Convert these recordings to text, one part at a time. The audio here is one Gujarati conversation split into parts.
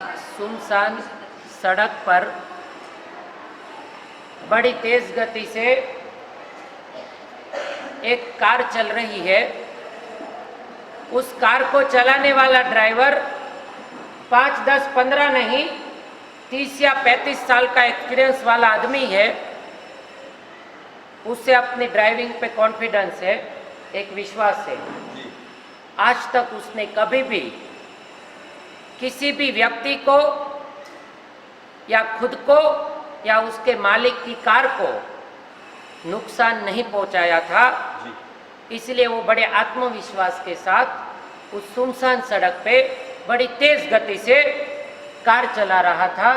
सुनसान सड़क पर बड़ी तेज गति से एक कार चल रही है। उस कार को चलाने वाला ड्राइवर 5, 10, 15 नहीं 30 या 35 साल का एक्सपीरियंस वाला आदमी है। उससे अपनी ड्राइविंग पे कॉन्फिडेंस है, एक विश्वास है। आज तक उसने कभी भी किसी भी व्यक्ति को या खुद को या उसके मालिक की कार को नुकसान नहीं पहुंचाया था। इसलिए वो बड़े आत्मविश्वास के साथ उस सुनसान सड़क पे बड़ी तेज गति से कार चला रहा था।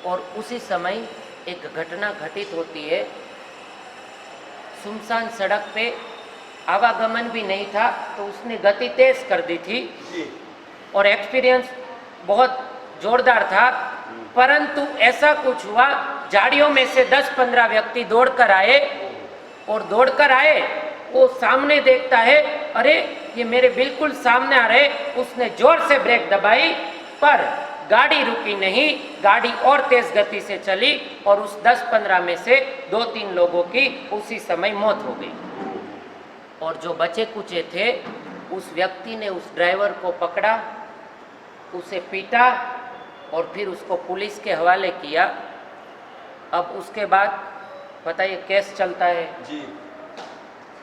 और उसी समय एक घटना घटित होती है। सुनसान सड़क पे आवागमन भी नहीं था, तो उसने गति तेज कर दी थी और एक्सपीरियंस बहुत जोरदार था। परंतु ऐसा कुछ हुआ, झाड़ियों में से 10-15 व्यक्ति दौड़कर आए और दौड़कर आए, वो सामने देखता है, अरे ये मेरे बिल्कुल सामने आ रहे। उसने जोर से ब्रेक दबाई पर गाड़ी रुकी नहीं, गाड़ी और तेज गति से चली और उस 10-15 में से 2-3 लोगों की उसी समय मौत हो गई। और जो बचे कुचे थे, उस व्यक्ति ने उस ड्राइवर को पकड़ा, उसे पीटा और फिर उसको पुलिस के हवाले किया। अब उसके बाद पता ये केस चलता है जी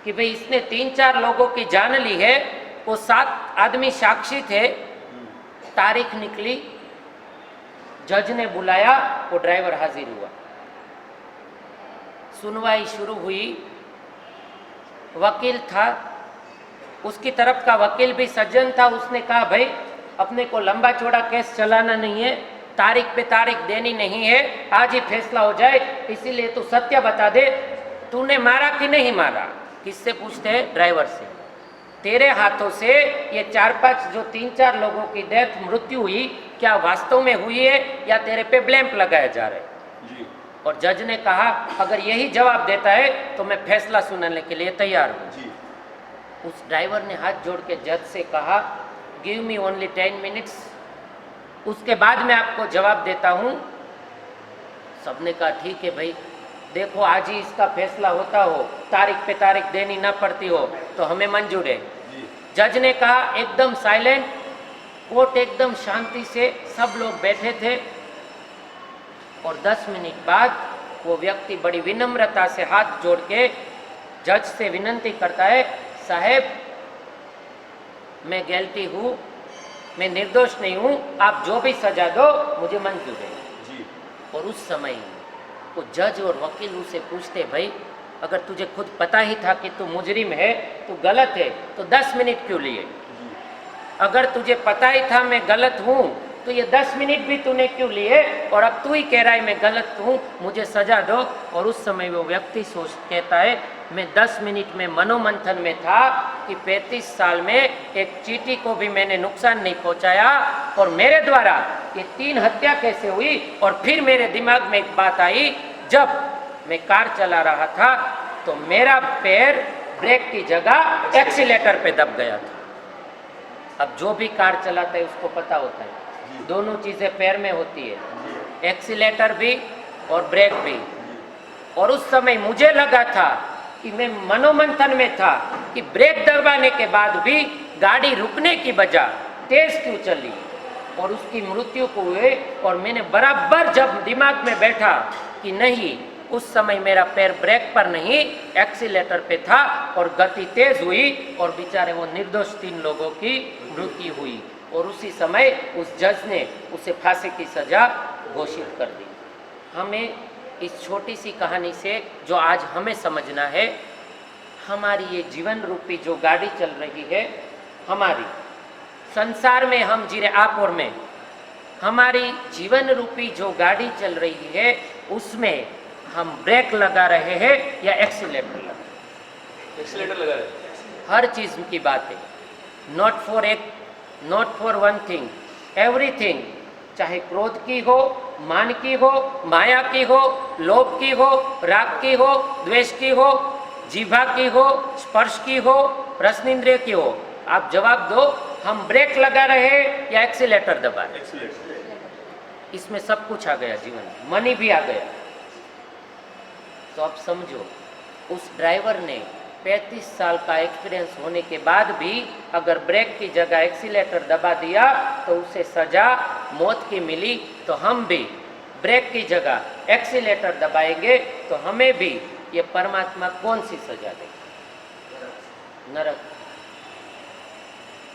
कि भाई इसने 3-4 लोगों की जान ली है। वो 7 आदमी साक्षी थे। तारीख निकली, जज ने बुलाया, वो ड्राइवर हाजिर हुआ, सुनवाई शुरू हुई। वकील था, उसकी तरफ का वकील भी सज्जन था। उसने कहा भाई अपने को लंबा चौड़ा केस चलाना नहीं है, तारीख पे तारीख देनी नहीं है, आज ही फैसला हो जाए। इसीलिए तू सत्य बता दे, तूने मारा कि नहीं मारा। किससे पूछते हैं? ड्राइवर से। तेरे हाथों से ये 4-5 जो 3-4 लोगों की डेथ मृत्यु हुई, क्या वास्तव में हुई है या तेरे पे ब्लेम लगाया जा रहा है जी। और जज ने कहा अगर यही जवाब देता है तो मैं फैसला सुनाने के लिए तैयार हूँ। उस ड्राइवर ने हाथ जोड़ के जज से कहा गिव मी ओनली 10 मिनट्स, उसके बाद मैं आपको जवाब देता हूँ। सबने कहा ठीक है भाई, देखो आज ही इसका फैसला होता हो, तारीख पे तारीख देनी ना पड़ती हो तो हमें मंजूर है। जज ने कहा एकदम साइलेंट, कोर्ट एकदम शांति से, सब लोग बैठे थे। और 10 मिनट बाद वो व्यक्ति बड़ी विनम्रता से हाथ जोड़ के जज से विनती करता है, साहब मैं गलती हूँ, मैं निर्दोष नहीं हूँ, आप जो भी सजा दो मुझे मंजूर है जी। और उस समय वो जज और वकील उसे पूछते भाई अगर तुझे खुद पता ही था कि तू मुजरिम है, तू गलत है, तो 10 मिनट क्यों लिए? अगर तुझे पता ही था मैं गलत हूँ तो ये 10 मिनट भी तूने क्यों लिए? और अब तू ही कह रहा है मैं गलत हूँ, मुझे सजा दो। और उस समय वो व्यक्ति कहता है मैं 10 मिनट में मनोमंथन में था कि 35 साल में एक चींटी को भी मैंने नुकसान नहीं पहुँचाया और मेरे द्वारा ये 3 हत्या कैसे हुई। और फिर मेरे दिमाग में एक बात आई, जब मैं कार चला रहा था तो मेरा पैर ब्रेक की जगह एक्सीलेटर पे दब गया था। अब जो भी कार चलाता है उसको पता होता है दोनों चीज़ें पैर में होती है, एक्सीलेटर भी और ब्रेक भी। और उस समय मुझे लगा था कि मैं मनोमंथन में था कि ब्रेक दबाने के बाद भी गाड़ी रुकने की बजाय तेज क्यों चली और उसकी मृत्यु को हुए। और मैंने बराबर जब दिमाग में बैठा कि नहीं, उस समय मेरा पैर ब्रेक पर नहीं एक्सीलेटर पे था और गति तेज हुई और बेचारे वो निर्दोष 3 लोगों की मृत्यु हुई। और उसी समय उस जज ने उसे फांसी की सजा घोषित कर दी। हमें इस छोटी सी कहानी से जो आज हमें समझना है, हमारी ये जीवन रूपी जो गाड़ी चल रही है, हमारी संसार में हम जी रहे, आप और मैं, हमारी जीवन रूपी जो गाड़ी चल रही है उसमें हम ब्रेक लगा रहे हैं या एक्सीलेटर लगा रहे हैं? एक्सीलेटर लगा रहे हैं। हर चीज़ की बात है, not for one thing, everything. चाहे क्रोध की हो, मान की हो, माया की हो, लोभ की हो, राग की हो, द्वेष की हो, जीभा की हो, स्पर्श की हो, रसनिंद्रिय की हो, आप जवाब दो हम ब्रेक लगा रहे हैं या एक्सीलेटर दबा रहे हैं। इसमें सब कुछ आ गया जीवन में, मनी भी आ गया। तो अब समझो, उस ड्राइवर ने 35 साल का एक्सपीरियंस होने के बाद भी अगर ब्रेक की जगह एक्सीलेटर दबा दिया तो उसे सजा मौत की मिली। तो हम भी ब्रेक की जगह एक्सीलेटर दबाएंगे तो हमें भी ये परमात्मा कौन सी सजा देगा? नरक।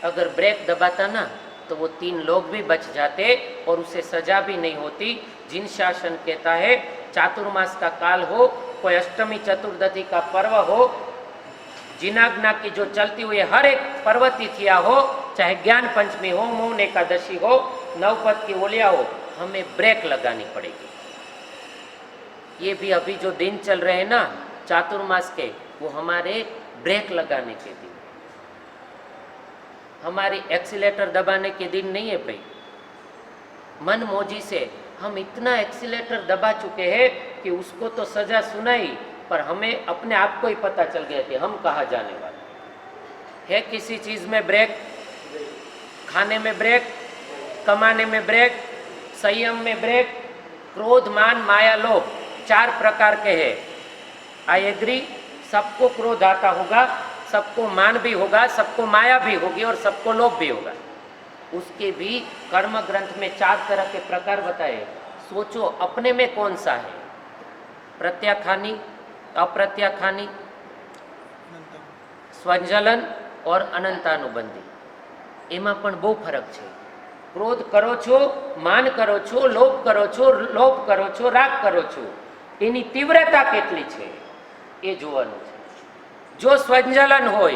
अगर ब्रेक दबाता ना तो वो 3 लोग भी बच जाते और उसे सजा भी नहीं होती। जिन शासन कहता है चातुर्मास का काल हो, कोई अष्टमी चतुर्दशी का पर्व हो, जिनाग्ना की जो चलती हुई हर एक पर्व तिथियां हो, चाहे ज्ञान पंचमी हो, मौन एकादशी हो, नवपद की ओलिया हो, हमें ब्रेक लगानी पड़ेगी। ये भी अभी जो दिन चल रहे हैं ना चातुर्मास के, वो हमारे ब्रेक लगाने के दिन, हमारी एक्सीलेटर दबाने के दिन नहीं है भाई। मन मौजी से हम इतना एक्सीलेटर दबा चुके हैं कि उसको तो सजा सुनाई, पर हमें अपने आप को ही पता चल गया कि हम कहाँ जाने वाले है। किसी चीज में ब्रेक, खाने में ब्रेक, कमाने में ब्रेक, संयम में ब्रेक, क्रोध मान माया लोभ 4 प्रकार के हैं। आई एग्री, सबको क्रोध आता होगा, सबको मान भी होगा, सबको माया भी होगी और सबको लोभ भी होगा। उसके भी कर्म ग्रंथ में 4 तरह के प्रकार बताए। सोचो अपने में कौन सा है? प्रत्याखानी, अप्रत्याखानी, स्वंजलन और अनंतानुबंधी। એમાં પણ બહુ ફરક છે। ક્રોધ કરો છો, માન કરો છો, લોભ કરો છો, લોભ કરો છો, રાગ કરો છો, એની તીવ્રતા કેટલી છે એ જોવાનું છે। जो स्वंजलन होय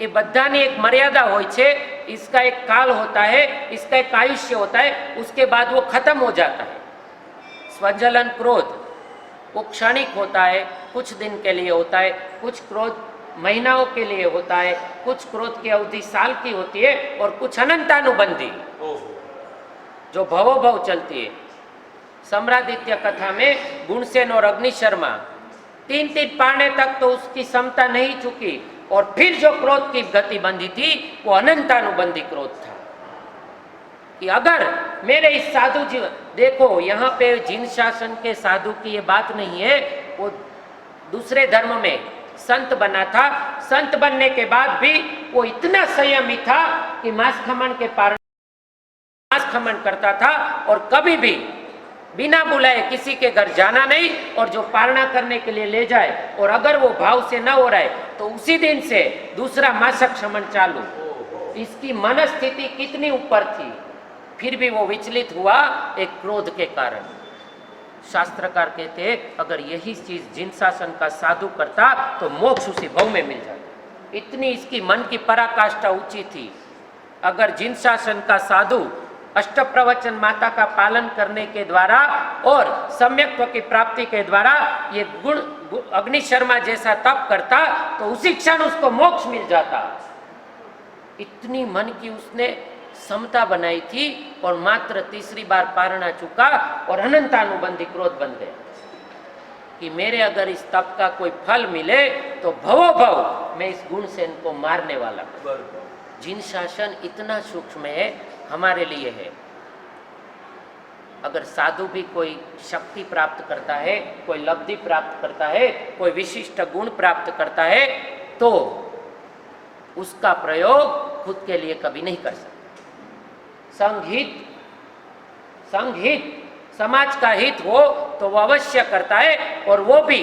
ये बधानी एक मर्यादा होय छे, इसका एक काल होता है, इसका एक आयुष्य होता है, उसके बाद वो खत्म हो जाता है। स्वंजलन क्रोध वो क्षणिक होता है, कुछ दिन के लिए होता है, कुछ क्रोध महीनाओं के लिए होता है, कुछ क्रोध की अवधि साल की होती है और कुछ अनंतानुबंधी जो भवो भव चलती है। सम्रादित्य कथा में गुणसेन और अग्निशर्मा 3 पाने तक तो उसकी क्षमता नहीं चुकी और फिर जो क्रोध की गति बंधी थी वो अनंतानुबंधी क्रोध था कि अगर मेरे इस साधु जीवन, देखो यहाँ पे जिन शासन के साधु की ये बात नहीं है, वो दूसरे धर्म में संत बना था। संत बनने के बाद भी वो इतना संयमी था कि मांस खमन के पार मांस खमन करता था और कभी भी बिना बुलाए किसी के घर जाना नहीं, और जो पारणा करने के लिए ले जाए और अगर वो भाव से न हो रहा है तो उसी दिन से दूसरा मासक क्षमन चालू। इसकी मनस्थिति कितनी ऊपर थी, फिर भी वो विचलित हुआ एक क्रोध के कारण। शास्त्रकार कहते हैं अगर यही चीज जिन शासन का साधु करता तो मोक्ष उसी भव में मिल जाता। इतनी इसकी मन की पराकाष्ठा ऊंची थी। अगर जिन शासन का साधु अष्ट प्रवचन माता का पालन करने के द्वारा और सम्यक्त्व की प्राप्ति के द्वारा ये गुण अग्निशर्मा जैसा तप करता तो उसी क्षण उसको मोक्ष मिल जाता। इतनी मन की उसने समता बनाई थी और मात्र तीसरी बार पारणा चुका और अनंतानुबंधी क्रोध बन गया कि मेरे अगर इस तप का कोई फल मिले तो भवो भव मैं इस गुणसेन को मारने वाला हूं। जिन शासन इतना सूक्ष्म है हमारे लिए है। अगर साधु भी कोई शक्ति प्राप्त करता है, कोई लब्धि प्राप्त करता है, कोई विशिष्ट गुण प्राप्त करता है तो उसका प्रयोग खुद के लिए कभी नहीं कर सकता। संघहित समाज का हित हो तो वो अवश्य करता है, और वो भी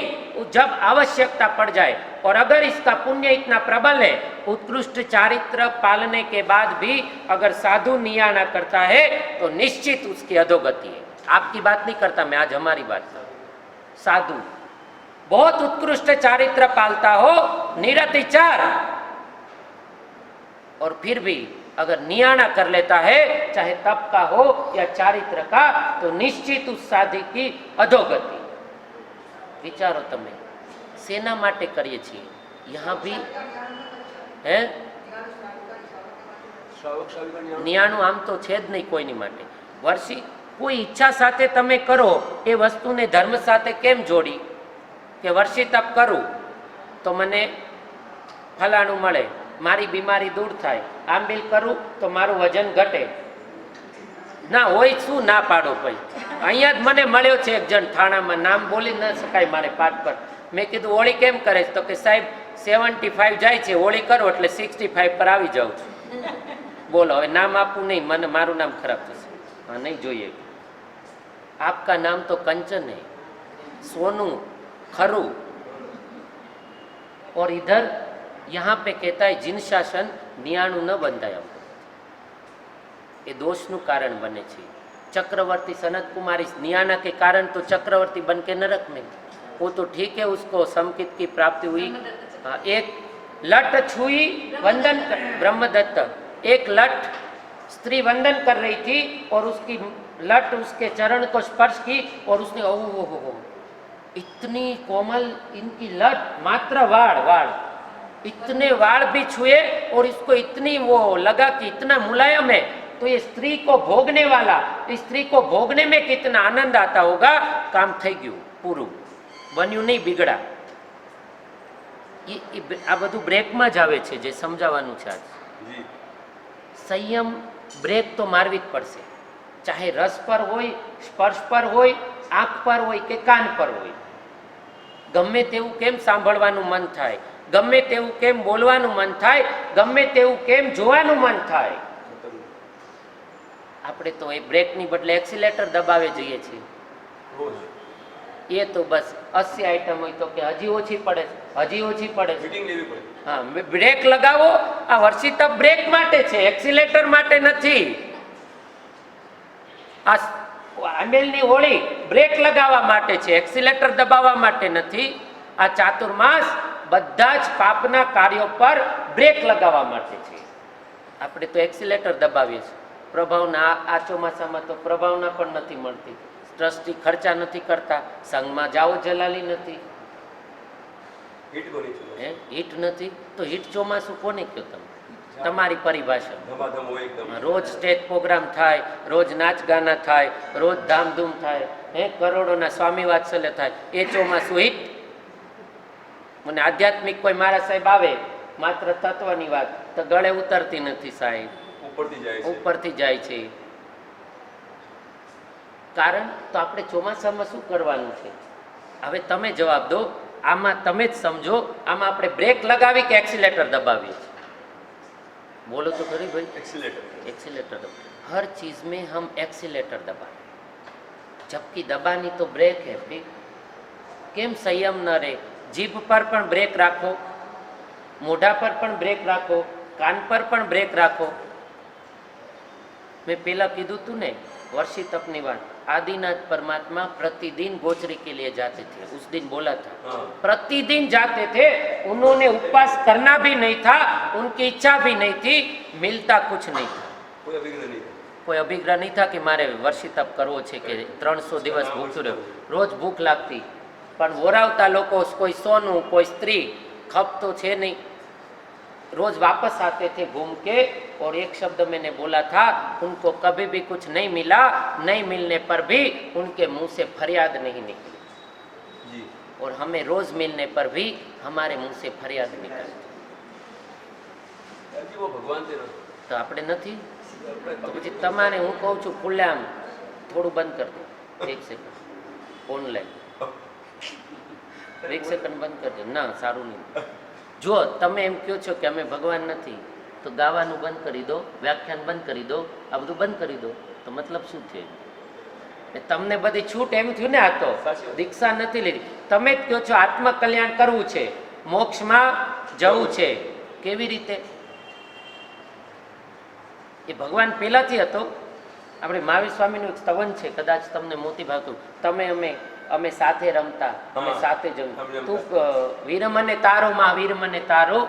जब आवश्यकता पड़ जाए। और अगर इसका पुण्य इतना प्रबल है, उत्कृष्ट चारित्र पालने के बाद भी अगर साधु नियाना करता है तो निश्चित उसकी अधोगति है। आपकी बात नहीं करता मैं, आज हमारी बात कर। साधु बहुत उत्कृष्ट चारित्र पालता हो, निरतिचार, और फिर भी अगर नियाना कर लेता है, चाहे तप का हो या चारित्र का, तो निश्चित उस साधी की अधोगति। विचारो तमे सेना माटे करिए छीए, यहाँ भी है नियाणु आम तो छे ज नहीं कोईनी माटे। वर्षी कोई ઈચ્છા સાથે તમે કરો એ વસ્તુને ધર્મ સાથે કેમ જોડી કે વર્ષી તપ કરું તો મને ફલાણું મળે, મારી બીમારી દૂર થાય, આંબીલ કરું તો મારું વજન ઘટે. ના હોય શું ના પાડો ભાઈ. અહીંયા જ મને મળ્યો છે એક જણ થાણામાં, નામ બોલી ન શકાય મારે પાઠ પર. મેં કીધું હોળી કેમ કરે છે? તો કે સાહેબ 75 જાય છે, હોળી કરો એટલે 65 પર આવી જાઉં છું. બોલો, હવે નામ આપવું નહીં, મને મારું નામ ખરાબ થશે. હા, નહીં જોઈએ. આપકા નામ તો कंचन है, सोनू, खरू, और इधर यहाँ पे कहता है जिन शासन नियाणु न બંધાય. એ દોષનું કારણ બને છે. चक्रवर्ती सनत कुमारी नियाना के कारण तो चक्रवर्ती बन के नरक में, वो तो ठीक है, उसको समकित की प्राप्ति हुई. हाँ, एक लट छुई वंदन ब्रह्मदत्त, एक लट स्त्री वंदन कर रही थी और उसकी लट उसके चरण को स्पर्श की और उसने ओहो इतनी कोमल इनकी लट, मात्र वाड़ वाड़, इतने वाड़ भी छुए और इसको इतनी वो लगा कि इतना मुलायम है, तो ये स्त्री को भोगने वाला, इस स्त्री को भोगने में कितना आनंद आता होगा. काम થઈ ગયું, પૂરું બન્યું નહીં, બિગડા. આ બધું બ્રેકમાં જ આવે છે, જે સમજાવવાનું છે. આજ સંયમ બ્રેક તો મારવી જ પડશે, ચાહે રસ પર હોય, સ્પર્શ પર હોય, આંખ પર હોય કે કાન પર હોય. ગમે તેવું કેમ સાંભળવાનું મન થાય, ગમે તેવું કેમ બોલવાનું મન થાય, ગમે તેવું કેમ જોવાનું મન થાય, આપણે તો એ બ્રેકની બદલે એક્સિલેટર દબાવે જઈએ છીએ. એ તો બસ 80 આઈટમ હોય તો કે હજી ઓછી પડે છે, હજી ઓછી પડે છે. હા, બ્રેક લગાવો. આ વર્ષિત બ્રેક માટે છે, એક્સિલેટર માટે નથી. આ આંબેલની હોળી બ્રેક લગાવવા માટે છે, એક્સિલેટર દબાવવા માટે નથી. આ ચાતુર્માસ બધા જ પાપના કાર્યો પર બ્રેક લગાવવા માટે છે. આપણે તો એક્સિલેટર દબાવીએ છીએ. પ્રભાવના આ ચોમાસામાં તો પ્રભાવના પણ નથી મળતી. ટ્રસ્ટી ખર્ચા નથી કરતા, સંઘમાં જાઓ જલાલી નથી, હિટ નથી. તો હિટ ચોમાસું કોને કહો તમે? તમારી પરિભાષા. રોજ સ્ટેજ પ્રોગ્રામ થાય, રોજ નાચ ગાના થાય, રોજ ધામધૂમ થાય, કરોડોના સ્વામી વાત્સલ્ય થાય, એ ચોમાસું હિટ? મને આધ્યાત્મિક કોઈ મારા સાહેબ આવે, માત્ર તત્વની વાત તો ગળે ઉતરતી નથી સાહેબ, ઉપરથી જાય છે. કારણ તો આપણે ચોમાસામાં શું કરવાનું છે? હવે તમે જવાબ દો, આમાં તમે જ સમજો. આમાં આપણે બ્રેક લગાવી કે એક્સિલેટર દબાવીએ છીએ? बोलो तो खरी भाई. एक्सीलेटर हर चीज में हम एक्सीलेटर दबाए, जबकि दबानी तो ब्रेक है. फिर केम संयम न रहे? जीभ पर पण ब्रेक राखो, मोढ़ा पर पण ब्रेक राखो, कान पर पण ब्रेक राखो. मैं पहला कीधु तू ने वर्षित अपनी बात, आदिनाथ परमात्मा प्रतिदिन गोचरी के लिए जाते थे. उस दिन बोला था प्रतिदिन जाते थे. उन्होंने उपवास करना भी नहीं था, उनकी इच्छा भी नहीं थी, मिलता कुछ नहीं था. कोई अभिग्रह नहीं था कि मारे वर्षित तप करવો છે કે 300 દિવસ ભૂખ્યું રહ્યો. રોજ ભૂખ લાગતી, પણ વોરાવતા લોકો, કોઈ સોનું, કોઈ સ્ત્રી, ખપ તો છે નહીં. रोज वापस आते थे घूम के, और एक शब्द मैंने बोला था, उनको कभी भी कुछ नहीं मिला, नहीं मिलने पर भी उनके मुंह से फरियाद नहीं निकली जी. और हमें रोज मिलने पर भी हमारे मुंह से फरियाद निकलती. वो भगवान तो આપણે નથી. તો પછી તમારે હું કહું છું ખુલ્લામ થોડું બંધ કરી દો, 1 સેકન્ડ ઓનલાઈન 1 સેકન્ડ બંધ કરી દો. ના, સારું નહીં. જો તમે એમ કહો છો કે અમે ભગવાન નથી, તો ગાવાનું બંધ કરી દો, વ્યાખ્યાન બંધ કરી દો, આ બધું બંધ કરી દો, તો મતલબ શું થયું? તમને બધી છૂટ એમ થયું ને? આ તો દીક્ષા નથી લીધી. તમે જ કહો છો આત્મકલ્યાણ કરવું છે, મોક્ષમાં જવું છે. કેવી રીતે? એ ભગવાન પહેલાથી હતો. આપણે મહાવીર સ્વામીનું એક સ્તવન છે, કદાચ તમને મોતી ભાગતું. તમે અમે સાથે રમતા, અમે સાથે જમતા, તું વીર મને તારો, મહાવીર મને તારો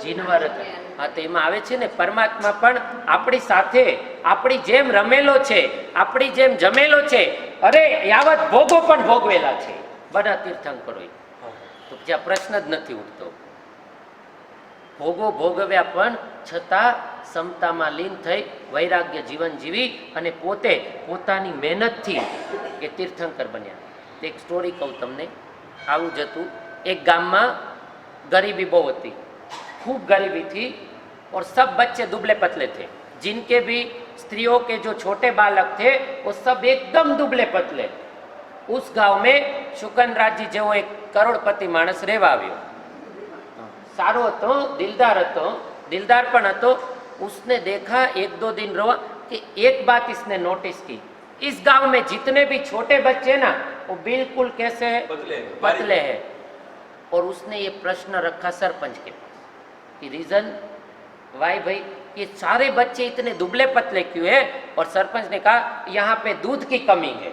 જીનવર. હા, તો એમાં આવે છે ને, પરમાત્મા પણ આપણી સાથે, આપણી જેમ રમેલો છે, આપણી જેમ જમેલો છે. અરે યાવત ભોગો પણ ભોગવેલા છે બધા તીર્થંકરોએ. તો જ્યાં પ્રશ્ન જ નથી ઉઠતો. ભોગો ભોગવ્યા પણ છતાં સમતામાં લીન થઈ વૈરાગ્ય જીવન જીવી અને પોતે પોતાની મહેનતથી એ તીર્થંકર બન્યા. એક સ્ટોરી કહું તમને. આવું જ હતું. એક ગામમાં ગરીબી બહુ હતી, खूब गरीबी थी और सब बच्चे दुबले पतले थे। जिनके भी स्त्रियों के जो छोटे बालक थे वो सब एकदम दुबले पतले। उस गांव में શુકનરાજી જેવો એક કરોડપતિ માણસ રહેવા આવ્યો। सारो હતો, दिलदार पण હતો। उसने देखा एक दो दिन रहा कि एक बात इसने नोटिस की, इस गांव में जितने भी छोटे बच्चे ना वो बिल्कुल कैसे है, पतले हैं। और उसने ये प्रश्न रखा सरपंच के पास कि रीजन वाई भाई ये सारे बच्चे इतने दुबले पतले क्यों है। और सरपंच ने कहा यहाँ पे दूध की कमी है,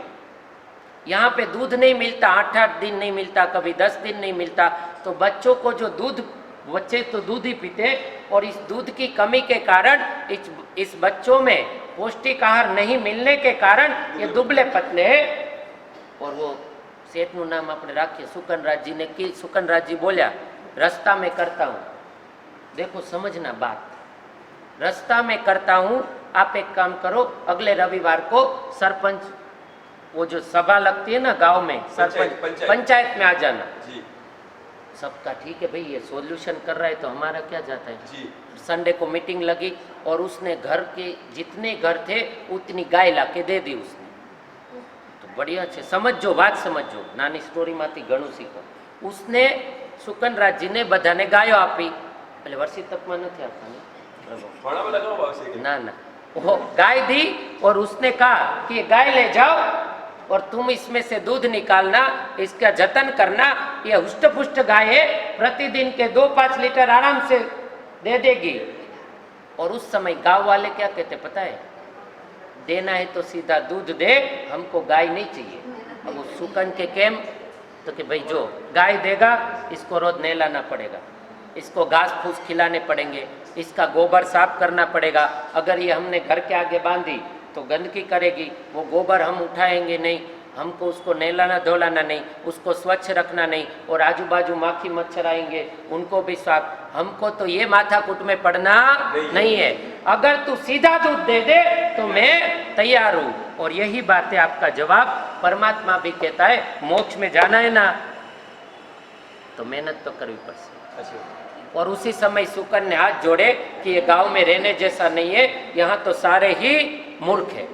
यहाँ पे दूध नहीं मिलता, 8-8 दिन नहीं मिलता, कभी 10 दिन नहीं मिलता। तो बच्चों को जो दूध, बच्चे तो दूध ही पीते और इस दूध की कमी के कारण इस बच्चों में पौष्टिक आहार नहीं मिलने के कारण ये दुबले पतले हैं। और वो सेठ नु नाम अपने राखिए શુકનરાજી ने की। શુકનરાજી बोलिया रास्ता में करता हूँ, देखो समझना बात, रास्ता में करता हूँ, आप एक काम करो अगले रविवार को सरपंच, वो जो सभा लगती है ना गांव में, सरपंच पंचायत में आ जाना। सबका ठीक है भाई, ये सॉल्यूशन कर रहा है तो हमारा क्या जाता है जी। संडे को मीटिंग लगी और उसने घर के जितने घर थे उतनी गाय ला के दे दी उसने। तो बढ़िया है, समझो बात, समझो नानी स्टोरी माथी घणું શીખો। उसने શુકનરાજીને બધાને ગાયો આપી, એટલે વર્ષી તકમાં નથી આપવાની, ना ना, वो गाय दी और उसने कहा कि गाय ले जाओ और तुम इसमें से दूध निकालना, इसका जतन करना, ये हुष्ट पुष्ट गाय है, प्रतिदिन के 2-5 लीटर आराम से दे देगी। और उस समय गांव वाले क्या कहते पता है, देना है तो सीधा दूध दे, हमको गाय नहीं चाहिए। अब वो शुकन के केम तो कि भाई जो गाय देगा इसको रोज नहलाना पड़ेगा, इसको घास फूस खिलाने पड़ेंगे, इसका गोबर साफ करना पड़ेगा। अगर ये हमने घर के आगे बांधी तो गंदगी करेगी, वो गोबर हम उठाएंगे नहीं, हमको उसको नहलाना धोलाना नहीं, उसको स्वच्छ रखना नहीं, और आजू बाजू माखी मच्छर आएंगे उनको भी साफ। हमको तो ये माथाकूट में पड़ना नहीं है। अगर तू सीधा दूध दे दे तो मैं तैयार हूँ। और यही बात है आपका जवाब। परमात्मा भी कहता है मोक्ष में जाना है ना तो मेहनत तो करनी पड़ेगी। और उसी समय शुकन ने हाथ जोड़े कि ये गांव में रहने जैसा नहीं है, यहाँ तो सारे ही मूर्ख है।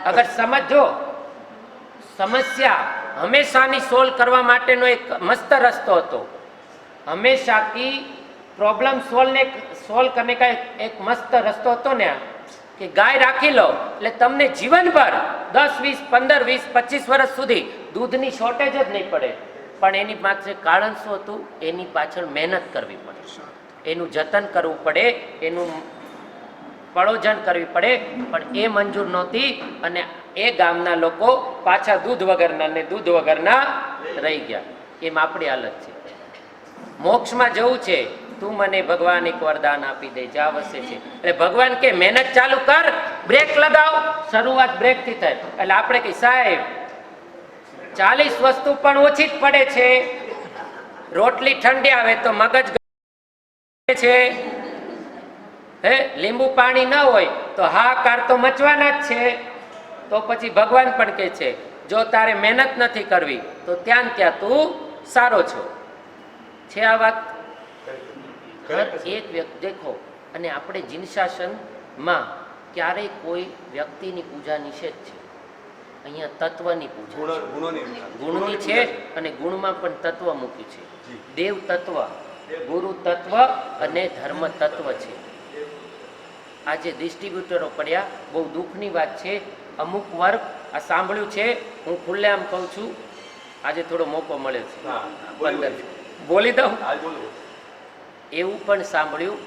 अगर समझो समस्या हमेशाની સોલ્વ કરવા માટેનો એક મસ્ત રસ્તો હતો, હંમેશા की प्रॉब्लम सोल्व करने का एक मस्त रस्तो હતો ને કે ગાય રાખી લો એટલે તમને જીવનભર 10, 20, 15, 20, 25 વર્ષ સુધી દૂધની શોર્ટેજ જ નહીં પડે। પણ એની માત્ર કારણ શું હતું, એની પાછળ મહેનત કરવી પડે, એનું જતન કરવું પડે, એનું પળોજન કરવી પડે। પણ એ મંજૂર નહોતી અને એ ગામના લોકો પાછા દૂધ વગરના ને દૂધ વગરના રહી ગયા। એમ આપણી હાલત છે। મોક્ષમાં જવું છે, તું મને ભગવાન એક વરદાન આપી દે, જા વસે છે। એટલે ભગવાન કે મહેનત ચાલુ કર, બ્રેક લગાવ, શરૂઆત બ્રેક થી થાય। એટલે આપણે કહીએ સાહેબ 40 વસ્તુ પણ ઓછી જ પડે છે, રોટલી ઠંડી આવે તો મગજ છે, હે લીંબુ પાણી ન હોય તો હાહાકાર તો મચવાના જ છે। તો પછી ભગવાન પણ કહે છે જો તારે મહેનત નથી કરવી તો ત્યાં ને ત્યાં તું સારો છો। છે આ વાત? હર એક વ્યક્તિ દેખો, અને આપણે જીન શાસનમાં ક્યારેય કોઈ વ્યક્તિની પૂજા નિષેધ છે, અહીંયા તત્વની પૂજા ગુણની છે અને ગુણમાં પણ તત્વ મૂક્યું છે। દેવ તત્વ, ગુરુ તત્વ અને ધર્મ તત્વ છે। આજે ડિસ્ટ્રીબ્યુટરો પડ્યા, બહુ દુઃખની વાત છે। અમુક વર્ગ આ સાંભળ્યું છે, હું ખુલ્લેઆમ કહું છું, આજે થોડો મોકો મળે છે, 15 બોલી દઉં, એવું પણ સાંભળ્યું,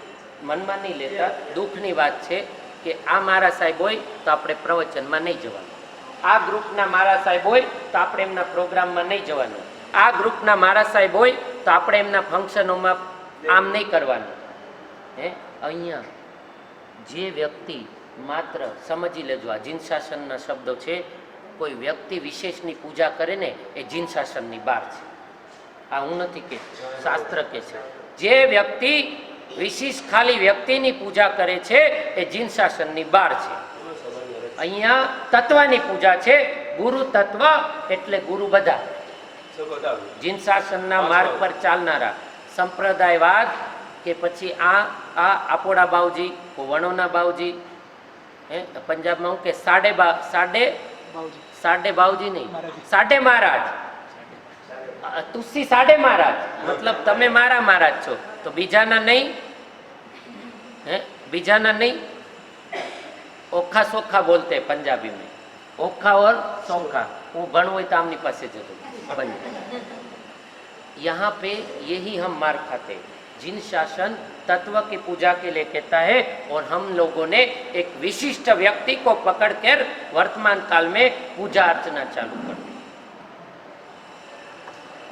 મનમાં નહીં લેતા, દુઃખની વાત છે કે આ મારા સાહેબ હોય તો આપણે પ્રવચનમાં નહીં જવાનું, આ ગ્રુપના મારા સાહેબ હોય તો આપણે એમના પ્રોગ્રામમાં નહીં જવાનું, આ ગ્રુપના મારા સાહેબ હોય તો આપણે એમના ફંક્શનોમાં આમ નહીં કરવાનું। હે અહીંયા જે વ્યક્તિ માત્ર સમજી લેજો, આ જીન શાસનના શબ્દો છે, કોઈ વ્યક્તિ વિશેષની પૂજા કરે ને એ જીન શાસનની બહાર છે। આ હું નથી કે શાસ્ત્ર કે છે, જે વ્યક્તિ વિશેષ ખાલી વ્યક્તિની પૂજા કરે છે એ જીન શાસનની બહાર છે। અહીંયા તત્વની પૂજા છે, ગુરુ તત્વ એટલે ગુરુ બધા, જીન શાસનના માર્ગ પર ચાલનારા, સંપ્રદાયવાદ કે પછી આ આપોડા બાવજી, વણોના બાવજી, હે પંજાબમાં હું કે સાડે બાવજી નહીં, સાડે મહારાજ, તુસી સાડે મહારાજ, મતલબ તમે મારા મહારાજ છો, તો બીજાના નહીં, હે બીજાના નહીં. ઓખા સોખા बोलते हैं पंजाबी में, ओखा और सोखा. वो भण હોય તો આમની પાસે જતો બન. यहाँ पे यही हम मार खाते. जिन शासन तत्व की पूजा के लिए कहता है और हम लोगों ने एक विशिष्ट व्यक्ति को पकड़कर वर्तमान काल में पूजा अर्चना चालू कर दी.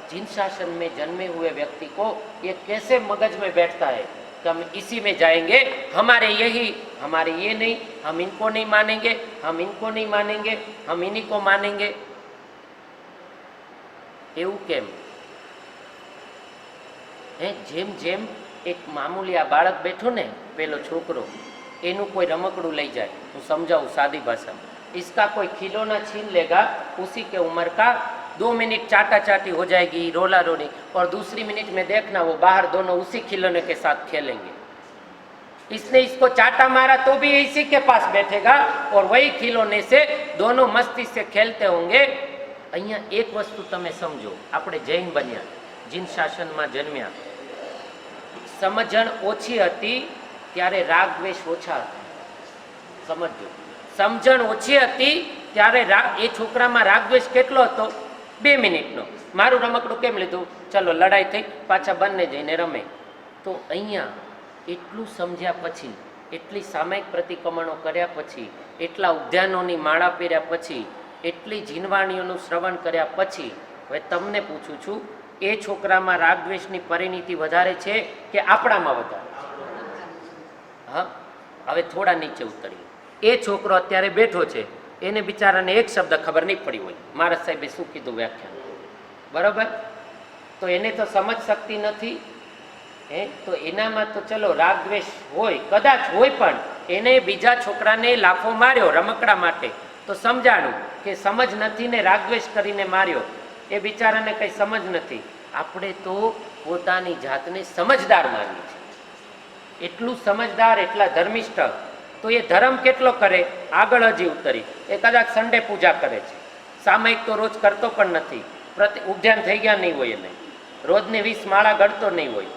जिन शासन में जन्मे हुए व्यक्ति को ये कैसे मगज में बैठता है कि हम इसी में जाएंगे, हमारे ये नहीं, हम इनको नहीं मानेंगे, हम इनको नहीं मानेंगे, हम इन्हीं को मानेंगे. એવું કેમ? હે જેમ જેમ એક મામૂલી આ બાળક બેઠો ને પેલો છોકરો, એનું કોઈ રમકડું લઈ જાય, હું समझाऊं सादी भाषा में, इसका कोई खिलौना छीन लेगा, उसी के उम्र का 2 मिनट चाटा चाटी हो जाएगी, रोला रोली, और दूसरी मिनट में देखना वो बाहर दोनों उसी खिलौने के साथ खेलेंगे. इसने इसको चाटा मारा तो भी इसी के पास बैठेगा और वही खिलौने से दोनों मस्ती से खेलते होंगे. અહીંયા એક વસ્તુ તમે સમજો, આપણે જૈન બન્યા, જીન શાસનમાં જન્મ્યા, સમજણ ઓછી હતી ત્યારે રાગ દ્વેષ ઓછા હતા. સમજો, સમજણ ઓછી હતી ત્યારે એ છોકરામાં રાગ દ્વેષ કેટલો હતો? 2 મિનિટનો. મારું રમકડું કેમ લીધું, ચલો લડાઈ થઈ, પાછા બંને જઈને રમે. તો અહીંયા એટલું સમજ્યા પછી, એટલી સામાયિક પ્રતિક્રમણો કર્યા પછી, એટલા ઉદ્યાનોની માળા પહેર્યા પછી, એટલી જીનવાણીઓનું શ્રવણ કર્યા પછી, હવે તમને પૂછું છું, એ છોકરામાં રાગ દ્વેષની પરિણીતિ વધારે છે કે આપણામાં વધારે? હા, હવે થોડા નીચે ઉતરીએ. એ છોકરો અત્યારે બેઠો છે, એને બિચારાને એક શબ્દ ખબર નહીં પડી હોય, મારા સાહેબે શું કીધું વ્યાખ્યાન, બરોબર? તો એને તો સમજ શક્તિ નથી. હે તો એનામાં તો ચલો રાગ દ્વેષ હોય, કદાચ હોય, પણ એને બીજા છોકરાને લાફો માર્યો રમકડા માટે તો સમજાણું કે સમજ નથી ને રાગદ્વેષ કરીને માર્યો, એ બિચારાને કંઈ સમજ નથી. આપણે તો પોતાની જાતને સમજદાર માનીએ છીએ, એટલું સમજદાર, એટલા ધર્મિષ્ઠ. તો એ ધર્મ કેટલો કરે, આગળ હજી ઉતરી, એ કદાચ સન્ડે પૂજા કરે છે, સામાયિક તો રોજ કરતો પણ નથી, ઉદ્યાન થઈ ગયા નહીં હોય, એને રોજની 20 માળા ગળતો નહીં હોય,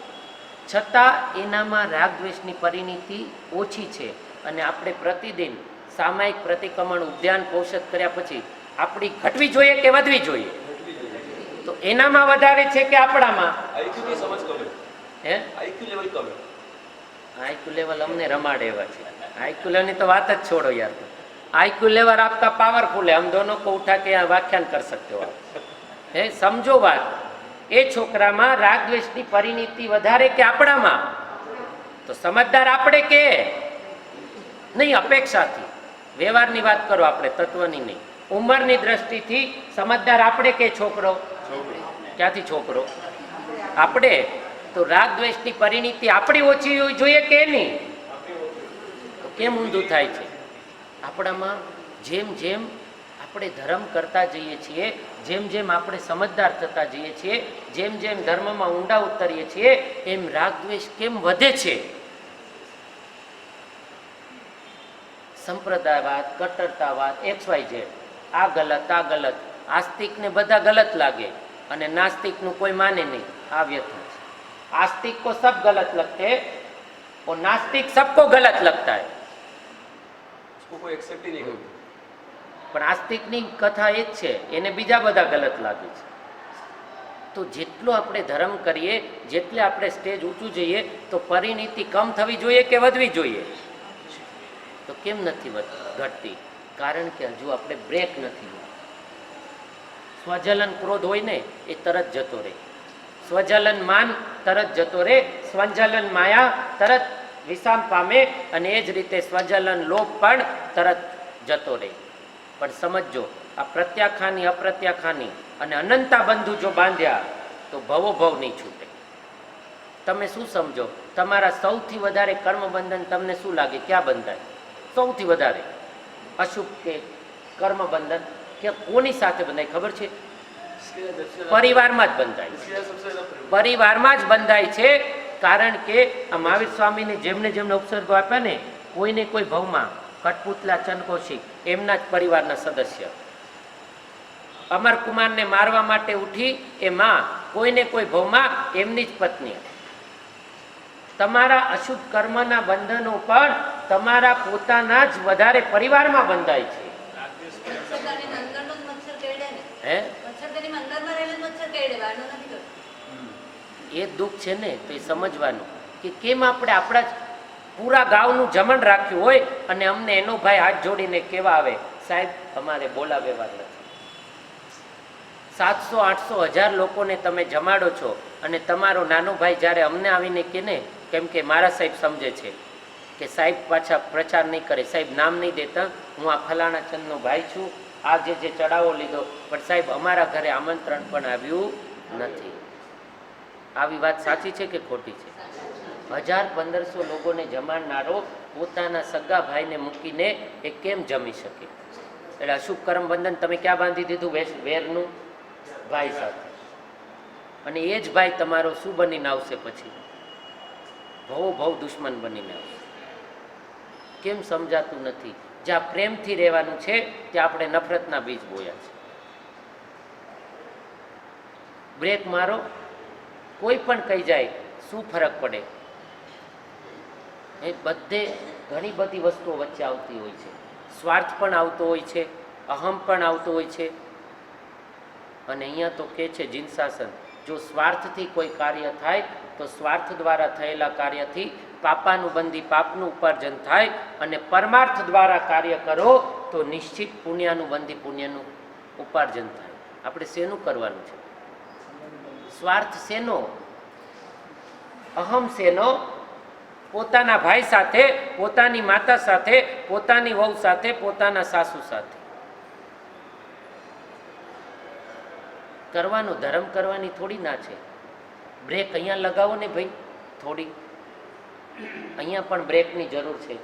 છતાં એનામાં રાગદ્વેષની પરિણીતિ ઓછી છે. અને આપણે પ્રતિદિન સામાયિક પ્રતિક્રમણ ઉદ્યાન પોષત કર્યા પછી આપણી ઘટવી જોઈએ કે વધવી જોઈએ? તો એનામાં વધારે છે કે આપણામાં? હે આઈક્યુ લેવલ અમને રમાડે એવા છે. આઈક્યુ લેવલની તો વાત જ છોડો યાર. आईक्यू लेवल आपका पावरफुल है, हम दोनों को उठा के यहाँ व्याख्यान कर सकते हो आप. है समझो बात, ए छोकरा में राग द्वेष की परिणति वधारे के आपणामां? तो समझदार आपणे के नहीं, अपेक्षा थी व्यवहार की बात करो, आपणे तत्वनी नहीं. उमर की दृष्टि थी समझदार आपणे के छोकरो? क्या थी छोकरो? आपणे. तो राग द्वेष की परिणति आपणी ओછી होवी જોઈએ કે નહીં? તો કેમ ઊંધું થાય છે? આપણામાં જેમ જેમ આપણે ધર્મ કરતા જઈએ છીએ, જેમ જેમ આપણે સમજદાર થતા જઈએ છીએ, જેમ જેમ ધર્મમાં ઊંડા ઉતરીએ છીએ, એમ રાગ દ્વેષ કેમ વધે છે? સંપ્રદાયવાદ, કટ્ટરતાવાદ, XYZ, આ ગલત, આ ગલત. આસ્તિકને બધા ગલત લાગે અને નાસ્તિકનું કોઈ માને નહીં. આ વ્યથા છે. आस्तिक को सब गलत लगते हैं और नास्तिक सबको गलत लगता है. उसको कोई एक्सेप्ट ही नहीं करता. પણ આસ્તિકની કથા એ જ છે, એને બીજા બધા ગલત લાગે છે. તો જેટલો આપણે ધર્મ કરીએ, જેટલે આપણે સ્ટેજ ઊંચું જઈએ, તો પરિણીતિ કમ થવી જોઈએ કે વધવી જોઈએ? તો કેમ નથી ઘટતી? કારણ કે હજુ આપણે બ્રેક નથી. સ્વજલન ક્રોધ હોય ને એ તરત જતો રહે, સ્વજલન માન તરત જતો રહે, સ્વજલન માયા તરત વિસામ પામે, અને એ જ રીતે સ્વજલન લોભ પણ તરત જતો રહે. પણ સમજો, આ પ્રત્યાખાની અપ્રત્યાખાની અને અનંતા બંધુ જો બાંધ્યા તો ભવો ભવ નહીં છૂટે. તમે શું સમજો? તમારા સૌથી વધારે કર્મ બંધન તમને શું લાગે, ક્યાં બંધાય સૌથી વધારે? અશુભ કે કર્મ બંધન કે કોની સાથે બંધાય ખબર છે? પરિવારમાં જ બંધાય છે. પરિવારમાં જ બંધાય છે. કારણ કે આ મહાવીર સ્વામીને જેમને જેમને ઉપસર્ગો આપ્યા ને, કોઈને કોઈ ભવમાં કઠપુતલા ચંદકોશી એમના જ પરિવારના સદસ્ય. અમરકુમારને મારવા માટે ઉઠી એ માં કોઈને કોઈ ભવમાં એમની જ પત્ની. તમારા અશુભ કર્મના બંધનો પણ તમારા પોતાના જ વધારે પરિવારમાં બંધાય છે. હે એ દુઃખ છે ને, તો એ સમજવાનું કે કેમ આપણે આપણા જ પૂરા ગામનું જમણ રાખ્યું હોય અને અમને એનો ભાઈ હાથ જોડીને કેવા આવે, સાહેબ અમારે બોલા વ્યવહાર નથી. 700-800-1000 લોકોને તમે જમાડો છો અને તમારો નાનો ભાઈ જ્યારે અમને આવીને કે ને, કેમ કે મારા સાહેબ સમજે છે કે સાહેબ પાછા પ્રચાર નહીં કરે, સાહેબ નામ નહીં દેતા, હું આ ફલાણા ચંદનો ભાઈ છું, આ જે ચડાવો લીધો, પણ સાહેબ અમારા ઘરે આમંત્રણ પણ આવ્યું નથી. આવી વાત સાચી છે કે ખોટી છે? 1000-1500 લોકોને જમાડનારો પોતાના સગા ભાઈને મૂકીને એ કેમ જમી શકે? એટલે અશુભ કર્મ બંધન તમે ક્યાં બાંધી દીધું? વેરનું ભાઈ સાથે. અને એ જ ભાઈ તમારો શું બનીને આવશે પછી? ભવ દુશ્મન બનીને આવશે. કેમ સમજાતું નથી? જ્યાં પ્રેમથી રહેવાનું છે ત્યાં આપણે નફરતના બીજ બોયા છે. બ્રેક મારો, કોઈ પણ કહી જાય શું ફરક પડે? એ બધે ઘણી બધી વસ્તુઓ વચ્ચે આવતી હોય છે. સ્વાર્થ પણ આવતો હોય છે, અહમ પણ આવતો હોય છે. અને અહીંયા તો કે છે જીનશાસન, જો સ્વાર્થથી કોઈ કાર્ય થાય તો સ્વાર્થ દ્વારા થયેલા કાર્યથી પાપાનું બંધી પાપનું ઉપાર્જન થાય, અને પરમાર્થ દ્વારા કાર્ય કરો તો નિશ્ચિત પુણ્યનું બંધી પુણ્યનું ઉપાર્જન થાય. આપણે શેનું કરવાનું છે? સ્વાર્થ શેનો? અહમ શેનો? પોતાના ભાઈ સાથે, પોતાની માતા સાથે, પોતાની વહુ સાથે, પોતાના સાસુ સાથે કરવાનો. ધર્મ કરવાની થોડી ના છે. બ્રેક અહીંયા લગાવો ને ભાઈ, થોડી અહીંયા પણ બ્રેકની જરૂર છે.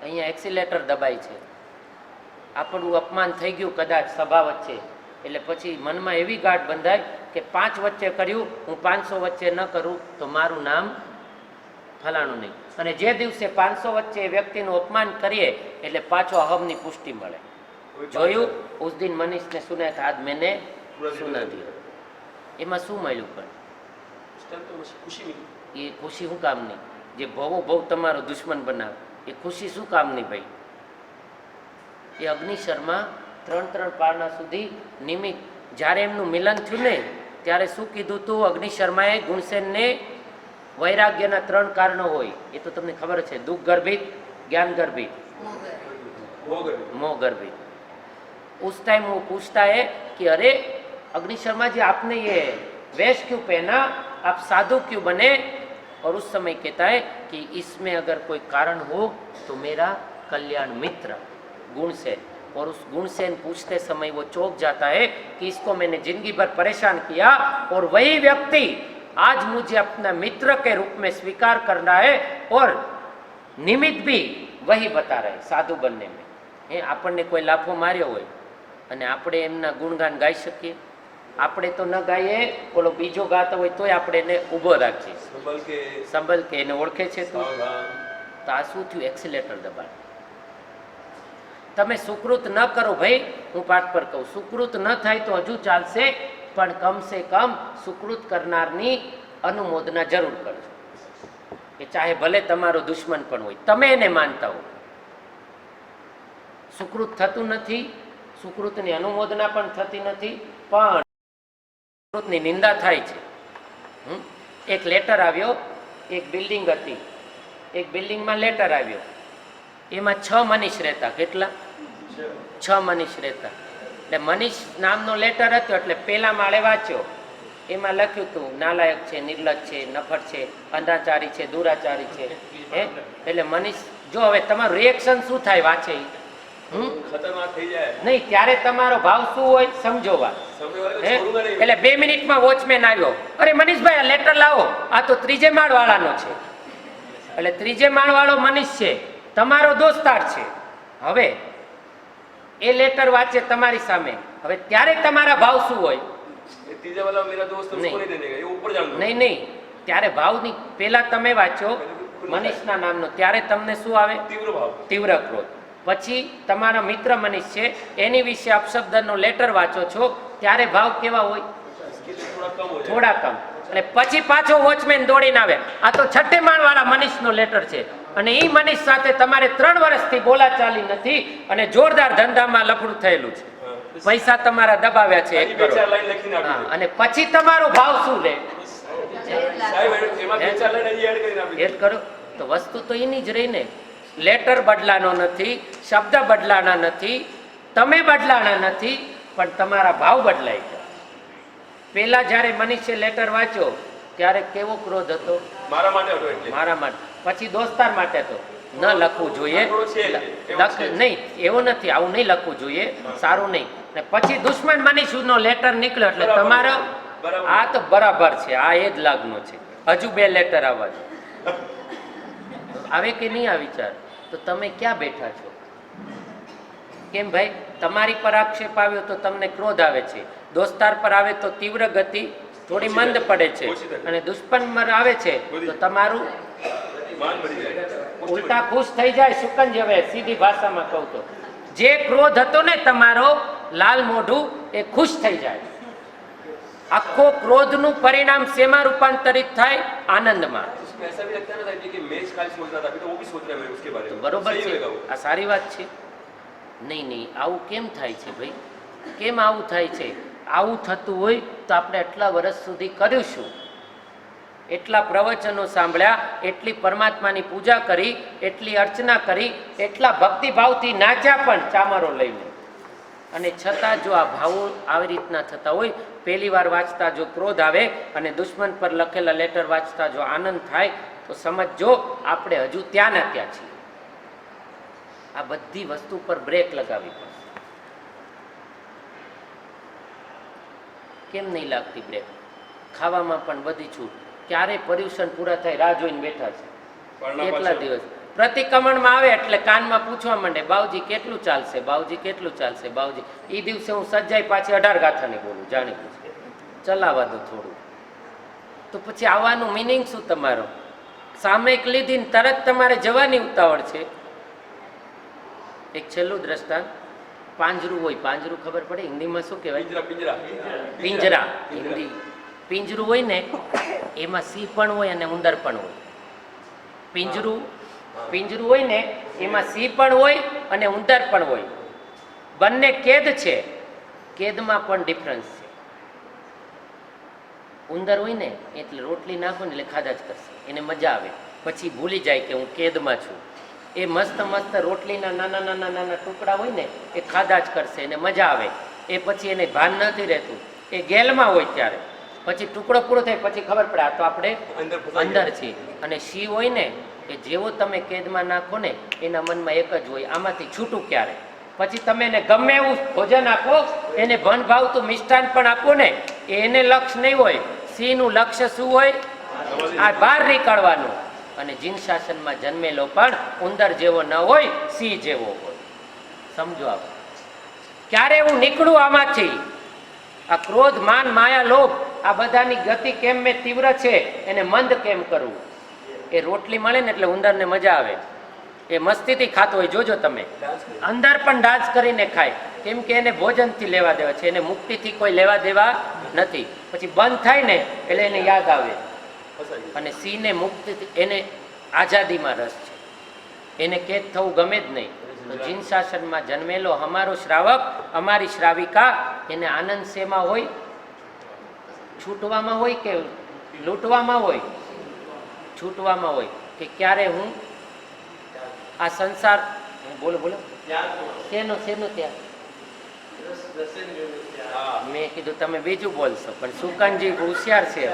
અહીંયા એક્સિલેટર દબાય છે. આપણું અપમાન થઈ ગયું કદાચ સભા વચ્ચે, એટલે પછી મનમાં એવી ગાંઠ બંધાય કે 5 વચ્ચે કર્યું, હું 500 વચ્ચે ન કરું તો મારું નામ ફલાણું નહીં. અને જે દિવસે 500 વચ્ચે એ વ્યક્તિનું અપમાન કરીએ એટલે પાછો અહમની પુષ્ટિ મળે. જોયું ઉસ દિન મનીષને સુને થા આજ મેને સુના દિયા. એમાં શું મળ્યું? પણ એ ખુશી શું કામની? જે ભવ તમારો દુશ્મન બનાવે એ ખુશી શું કામની ભાઈ? એ અગ્નિ શર્મા 3 પારણા સુધી નિમિત્ત, જ્યારે એમનું મિલન થયું ને ત્યારે શું કીધું હતું અગ્નિ શર્માએ? ગુણસેનને વૈરાગ્યના 3 કારણો હોય, એ તો તમને ખબર છે, દુઃખ ગર્ભિત, ज्ञान गर्भित, मोह गर्भित। उस टाइम वो पूछता है कि अरे अग्नि शर्मा जी आपने ये वेश क्यों पहना, आप साधु क्यों बने? और उस समय कहता है कि इसमें अगर कोई कारण हो तो मेरा कल्याण मित्र गुणसेन। और उस गुणसेन पूछते समय वो चौंक जाता है कि इसको मैंने जिंदगी भर परेशान किया और वही व्यक्ति आज मुझे अपना मित्र के रूप में स्वीकार करना है और निमित्त भी वही बता रहे साधु बनने में। એ આપણને કોઈ લાફો માર્યો હોય અને આપણે એમના ગુણગાન ગાઈ શકીએ? આપણે તો ન ગાઈએ, ઓલો બીજો ગાતો હોય તોય આપણે એને ઊભો રાખીએ, સંભલ કે એને ઓળખે છે તો આ શું થયું? એક્સિલેટર દબાણ. તમે સુકૃત ન કરો ભાઈ, હું પાઠ પર કહું, સુકૃત ન થાય તો હજુ ચાલશે, પણ કમસે કમ સુકૃત કરનારની અનુમોદના જરૂર કરજો. એ ચાહે ભલે તમારો દુશ્મન પણ હોય, તમે એને માનતા હો. સુકૃત થતું નથી, સુકૃતની અનુમોદના પણ થતી નથી, પણ સુકૃતની નિંદા થાય છે. એક લેટર આવ્યો, એક બિલ્ડિંગ હતી, એક બિલ્ડિંગમાં લેટર આવ્યો, એમાં 6 મનીષ રહેતા. કેટલા? 6 મનીષ રહેતા. એટલે મનીષ નામનો લેટર હતો, એટલે પેલા માળે વાંચ્યો, એમાં લખ્યું હતું નાલાયક છે, નિર્લજ છે, નફટ છે, અનાચારી છે, દુરાચારી છે. એટલે મનીષ, જો હવે તમારું રિએક્શન શું થાય વાંચે ખતરનાક થઈ જાય નહીં, ત્યારે તમારો ભાવ શું હોય સમજો વાત. એટલે 2 મિનિટમાં વોચમેન આવ્યો, અરે મનીષભાઈ આ લેટર લાવો, આ તો 3જે માળ વાળાનો છે. એટલે 3જે માળ વાળો મનીષ છે, તમારો દોસ્તાર છે. હવે એ લેટર વાંચે તમારી સામે, હવે ત્યારે તમારા ભાવ શું હોય? तीसरा वाला मेरा दोस्त उसको नहीं देने का, ये ऊपर जान दो। नहीं नहीं, ત્યારે ભાવની પહેલા તમે વાંચો મનીષના નામનો, ત્યારે તમને શું આવે? તીવ્ર ભાવ. તીવ્ર ક્રોધ. પછી તમારા મિત્ર મનીષ છે એની વિશે અપશબ્દનો લેટર વાંચો છો, ત્યારે ભાવ કેવા હોય? થોડા કમ હોય. થોડા કમ. અને પછી પાછો વોચમેન દોડીને આવે, આ તો છઠ્ઠે માળવાળા મનીષનો લેટર છે, અને એ મનીષ સાથે તમારે 3 વર્ષથી બોલાચાલી નથી અને જોરદાર ધંધામાં લફડું થયેલું છે, પૈસા તમારા દબાવ્યા છે 1 બે ચાર કરોડ. લાઈન લખીને આપી હા, દે. અને પછી તમારો ભાવ શું લે? સાહેબ એમાં બે ચાર લાઈન હજી એડ કરીને આપી દે. એડ કરો તો વસ્તુ તો એની જ રહી ને. લેટર બદલાનો નથી, શબ્દ બદલાના નથી, તમે બદલાના નથી, પણ તમારા ભાવ બદલાઈ ગયા. પહેલા જ્યારે મનીષે લેટર વાંચ્યો ત્યારે કેવો ક્રોધ હતો? મારા માટે હતો એટલે. મારા માટે. પછી દોસ્તાર માટે તો ન લખવું જોઈએ, થોડો છે જ, એવો લખ છે જ. નહીં, એવું નથી, આવું નહીં લખવું જોઈએ, સારું નહીં. ને પછી દુશ્મન મનીષનો લેટર નીકળ્યો એટલે બરાબર. તમારો બરાબર. આ તો બરાબર છે, આ એ જ લાગનો છે, હજુ 2 લેટર આવવા છે. આવે કે નહીં આ વિચાર? તો તમે ક્યાં બેઠા છો? કેમ ભાઈ? તમારી પર આક્ષેપ આવ્યો તો તમને ક્રોધ આવે છે, દોસ્તાર પર આવે તો તીવ્ર ગતિ થોડી ઓછી મંદ થાય. પડે છે, ઓછી થાય. અને દુશ્મન પર આવે છે તો તમારું માન ભરી જાય. ઉલટા ખુશ થઈ જાય. શુકન જેવે સીધી ભાષામાં કહું તો જે ક્રોધ હતો ને તમારો લાલ મોઢું, એ ખુશ થઈ જાય. આખો ક્રોધનું પરિણામ શેમાં રૂપાંતરિત થાય? આનંદમાં. उसमें ऐसा भी लगता है ना साहब जी कि मैं काल सोच रहा था अभी तो वो भी सोच रहा है उसके बारे તો में. બરોબર सही છે, होगा वो. આ સારી વાત છે. નહીં નહીં, આવું કેમ થાય છે ભાઈ? કેમ આવું થાય છે? આવું થતું હોય તો આપણે આટલા વર્ષ સુધી કર્યું શું? એટલા પ્રવચનો સાંભળ્યા, એટલી પરમાત્માની પૂજા કરી, એટલી અર્ચના કરી, એટલા ભક્તિભાવથી નાચ્યા પણ ચામરો લઈને, અને છતાં જો આ ભાવો આવી રીતના થતા હોય, પહેલી વાર વાંચતા જો ક્રોધ આવે અને દુશ્મન પર લખેલા લેટર વાંચતા જો આનંદ થાય, તો સમજજો આપણે હજુ ત્યાંના ત્યાં છીએ. આ બધી વસ્તુ પર બ્રેક લગાવવી પડશે. કેમ નહીં લાગતી બ્રેક? ખાવામાં પણ બધી છૂટ. ક્યારે પર્યુષણ પૂરા થાય રાહ જોઈને બેઠા છે પરના કેટલા પાછળ. દિવસ. પ્રતિક્રમણમાં આવે એટલે કાનમાં પૂછવા માંડે, બાવજી કેટલું ચાલશે, બાવજી કેટલું ચાલશે, બાવજી. એ દિવસે હું સજ્જાઈ પાછી 18 ગાથાની બોલું, જાણી પૂછે, ચલાવવા દો થોડું. તો પછી આવવાનું મિનિંગ શું તમારો? સામયિક લીધી ને તરત તમારે જવાની ઉતાવળ છે. એક છેલ્લું દ્રષ્ટાંત, પાંજરું હોય, પાંજરું ખબર પડે હિન્દીમાં શું કહેવાય? પિંજરા. પિંજરા. હિન્દી પિંજરું હોય ને, એમાં સિંહ પણ હોય અને ઉંદર પણ હોય. પિંજરું હોય ને, એમાં સિંહ પણ હોય અને ઉંદર પણ હોય. બંને કેદ છે, કેદમાં પણ ડિફરન્સ છે. ઉંદર હોય ને એટલે રોટલી નાખો ને એટલે ખાધા જ કરશે, એને મજા આવે. પછી ભૂલી જાય કે હું કેદમાં છું. એ મસ્ત મસ્ત રોટલીના નાના નાના નાના ટુકડા હોય ને, એ ખાધા જ કરશે, એને મજા આવે. એ પછી એને ભાન નથી રહેતું, એ ગેલમાં હોય ત્યારે. પછી ટુકડો પૂરો થાય પછી ખબર પડે આ તો આપણે અંદર ફસાઈ અંદર છીએ. અને સિંહ હોય ને, એ જેવો તમે કેદમાં નાખો ને, એના મનમાં એક જ હોય, આમાંથી છૂટું ક્યારે. પછી તમે એને ગમે એવું ભોજન આપો, એને ભન ભાવતું મિષ્ટાન પણ આપો ને, એને લક્ષ્ય નહીં હોય. સિંહનું લક્ષ્ય શું હોય? આ બહાર નીકળવાનું. અને જીન શાસનમાં જન્મેલો પણ ઉંદર જેવો ન હોય, સિંહ જેવો હોય. સમજો આપ ક્યારે હું નીકળું આમાંથી? આ ક્રોધ, માન, માયા, લોભ, આ બધાની ગતિ કેમ મેં તીવ્ર છે, એને મંદ કેમ કરવું? એ રોટલી મળે ને એટલે ઉંદરને મજા આવે, એ મસ્તીથી ખાતો હોય. જોજો તમે, અંદર પણ ડાન્સ કરીને ખાય, કેમ કે એને ભોજનથી લેવા દેવા છે, એને મુક્તિથી કોઈ લેવા દેવા નથી. પછી બંધ થાય ને એટલે એને યાદ આવે. અને સિંહને મુક્તિથી, એને આઝાદીમાં રસ છે, એને કેદ થવું ગમે જ નહીં. તો જીન શાસનમાં જન્મેલો અમારો શ્રાવક, અમારી શ્રાવિકા, એને આનંદ શેમાં હોય? છૂટવામાં હોય કે લૂંટવામાં હોય? છૂટવામાં હોય. કે ક્યારે હું આ સંસાર, બોલો બોલો, શેનો ત્યાં? મેં કીધું તમે બીજું બોલશો, પણ સુકનજી હોશિયાર છે,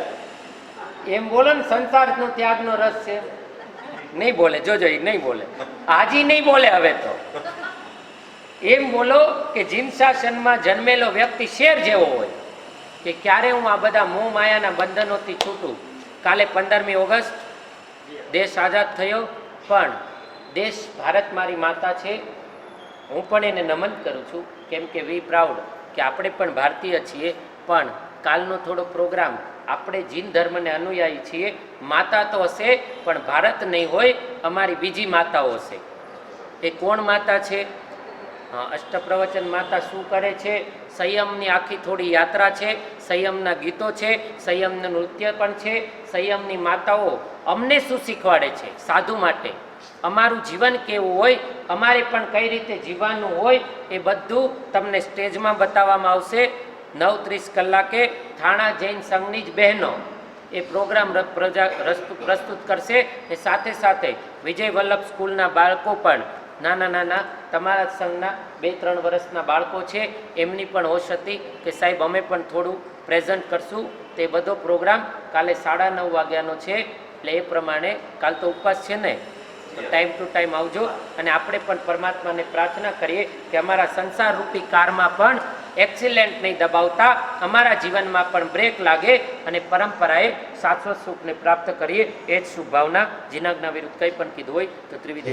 એમ બોલો ને, સંસારનો ત્યાગનો રસ છે. નહીં બોલે, જોજો, એ નહીં બોલે, હાજી નહીં બોલે. હવે તો એમ બોલો કે જીન શાસનમાં જન્મેલો વ્યક્તિ શેર જેવો હોય, કે ક્યારે હું આ બધા મોહ માયાના બંધનોથી છૂટું. કાલે 15મી ઓગસ્ટ દેશ આઝાદ થયો, પણ દેશ, ભારત મારી માતા છે, હું પણ એને નમન કરું છું. કેમ કે વી પ્રાઉડ કે આપણે પણ ભારતીય છીએ, પણ કાલનો થોડો પ્રોગ્રામ આપણે જીન ધર્મને અનુયાયી છીએ, માતા તો હશે પણ ભારત નહીં હોય, અમારી બીજી માતાઓ હશે. એ કોણ માતા છે? અષ્ટપ્રવચન માતા શું કરે છે? સંયમની આખી થોડી યાત્રા છે, સંયમના ગીતો છે, સંયમનું નૃત્ય પણ છે. સંયમની માતાઓ અમને શું શીખવાડે છે? સાધુ માટે અમારું જીવન કેવું હોય, અમારે પણ કઈ રીતે જીવવાનું હોય, એ બધું તમને સ્ટેજમાં બતાવવામાં આવશે. 9:30 કલાકે થાણા જૈન સંઘની જ બહેનો એ પ્રોગ્રામ પ્રસ્તુત કરશે. એ સાથે સાથે વિજય વલ્લભ સ્કૂલના બાળકો પણ નાના નાના તમારા સંઘના 2-3 વર્ષના બાળકો છે, એમની પણ હોશ હતી કે સાહેબ અમે પણ થોડું પ્રેઝન્ટ કરશું. તે બધો પ્રોગ્રામ કાલે 9:30 વાગ્યાનો છે. એટલે એ પ્રમાણે કાલ તો ઉપવાસ છે ને, તો ટાઈમ ટુ ટાઈમ આવજો. અને આપણે પણ પરમાત્માને પ્રાર્થના કરીએ કે અમારા સંસાર રૂપી કારમાં પણ એક્સિલેન્ટ નહીં દબાવતા, અમારા જીવનમાં પણ બ્રેક લાગે અને પરંપરાએ શાશ્વત સુખને પ્રાપ્ત કરીએ. એ જ શુભ ભાવના. જીનાજ્ઞા વિરુદ્ધ કંઈ પણ કીધું હોય તો ત્રિવિધ